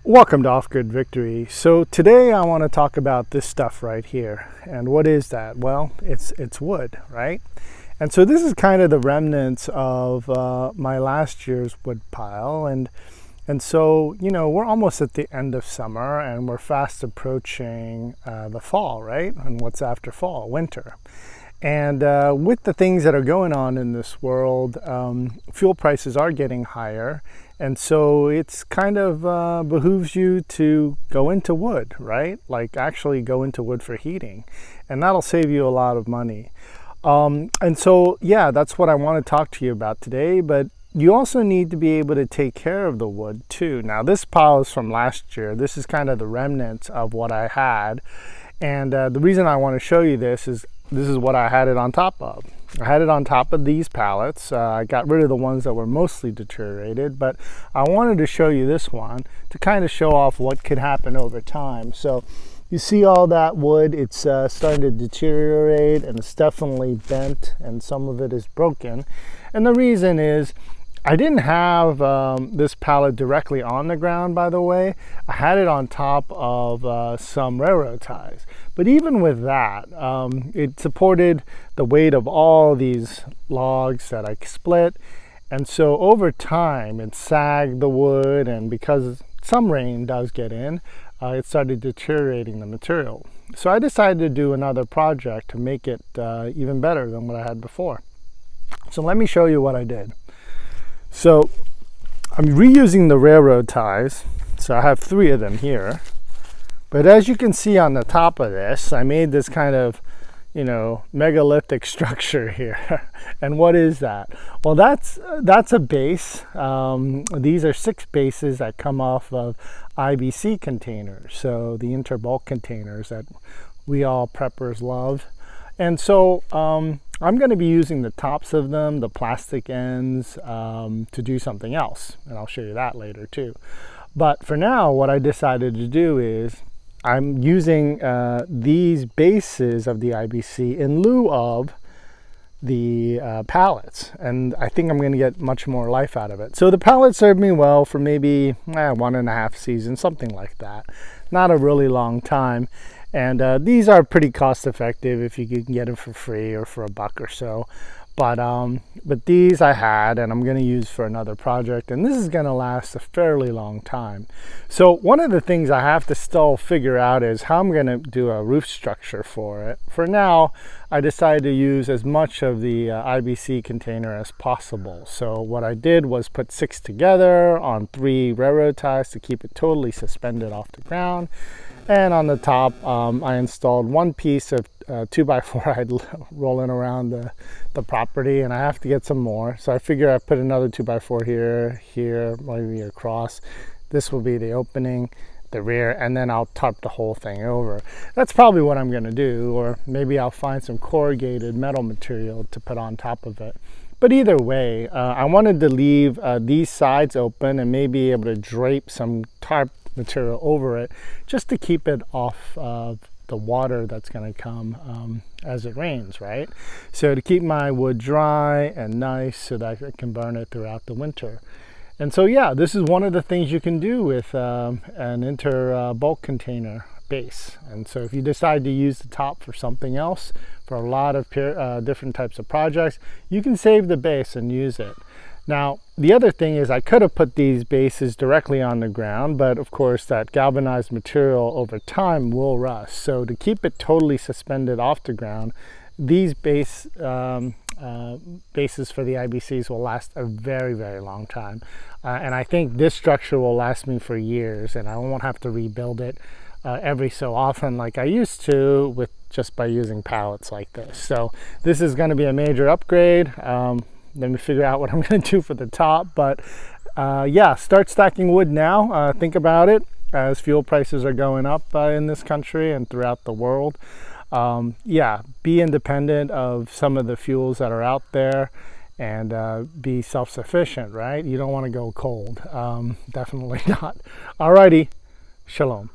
Welcome to Off-Grid Victory. So today I want to talk about this stuff right here. And what is that? Well, it's wood, right? And so this is kind of the remnants of my last year's wood pile. And so, you know, we're almost at the end of summer and we're fast approaching the fall, right? And what's after fall? Winter. And with the things that are going on in this world, fuel prices are getting higher. And so it's kind of behooves you to go into wood, right? Like actually go into wood for heating. And that'll save you a lot of money. And so, yeah, that's what I want to talk to you about today. But you also need to be able to take care of the wood too. Now, this pile is from last year. This is kind of the remnants of what I had. And the reason I want to show you this is what I had it on top of. I had it on top of these pallets. I got rid of the ones that were mostly deteriorated, but I wanted to show you this one to kind of show off what could happen over time. So you see all that wood, it's starting to deteriorate and it's definitely bent and some of it is broken. And the reason is I didn't have this pallet directly on the ground, by the way. I had it on top of some railroad ties. But even with that, it supported the weight of all these logs that I split. And so over time, it sagged the wood, and because some rain does get in, it started deteriorating the material. So I decided to do another project to make it even better than what I had before. So let me show you what I did. So I'm reusing the railroad ties. So I have 3 of them here. But as you can see on the top of this, I made this kind of, you know, megalithic structure here. And what is that? Well, that's a base. These are 6 bases that come off of IBC containers. So the interbulk containers that we all preppers love. And so I'm going to be using the tops of them, the plastic ends, to do something else. And I'll show you that later too. But for now, what I decided to do is I'm using these bases of the IBC in lieu of the pallets. And I think I'm going to get much more life out of it. So the pallets served me well for maybe 1.5 seasons, something like that. Not a really long time. And these are pretty cost effective if you can get them for free or for $1 or so. But these I had, and I'm going to use for another project, and this is going to last a fairly long time. So one of the things I have to still figure out is how I'm going to do a roof structure for it. For now, I decided to use as much of the IBC container as possible. So what I did was put 6 together on 3 railroad ties to keep it totally suspended off the ground. And on the top, I installed 1 piece of 2x4 I'd rolling around the property, and I have to get some more. So I figure I put another 2x4 here, maybe across. This will be the opening, the rear, and then I'll tarp the whole thing over. That's probably what I'm going to do, or maybe I'll find some corrugated metal material to put on top of it. But either way, I wanted to leave these sides open and maybe able to drape some tarp material over it just to keep it off of the water that's going to come as it rains, right? So to keep my wood dry and nice so that I can burn it throughout the winter. And so, yeah, this is one of the things you can do with an interbulk container base. And so if you decide to use the top for something else, for a lot of different types of projects, you can save the base and use it. Now, the other thing is I could have put these bases directly on the ground, but of course that galvanized material over time will rust. So to keep it totally suspended off the ground, these bases for the IBCs will last a very, very long time. And I think this structure will last me for years, and I won't have to rebuild it every so often like I used to with just by using pallets like this. So this is going to be a major upgrade. Let me figure out what I'm going to do for the top. But yeah, start stacking wood now. Think about it as fuel prices are going up in this country and throughout the world. Yeah, be independent of some of the fuels that are out there and be self-sufficient, right? You don't want to go cold. Definitely not. Alrighty, shalom.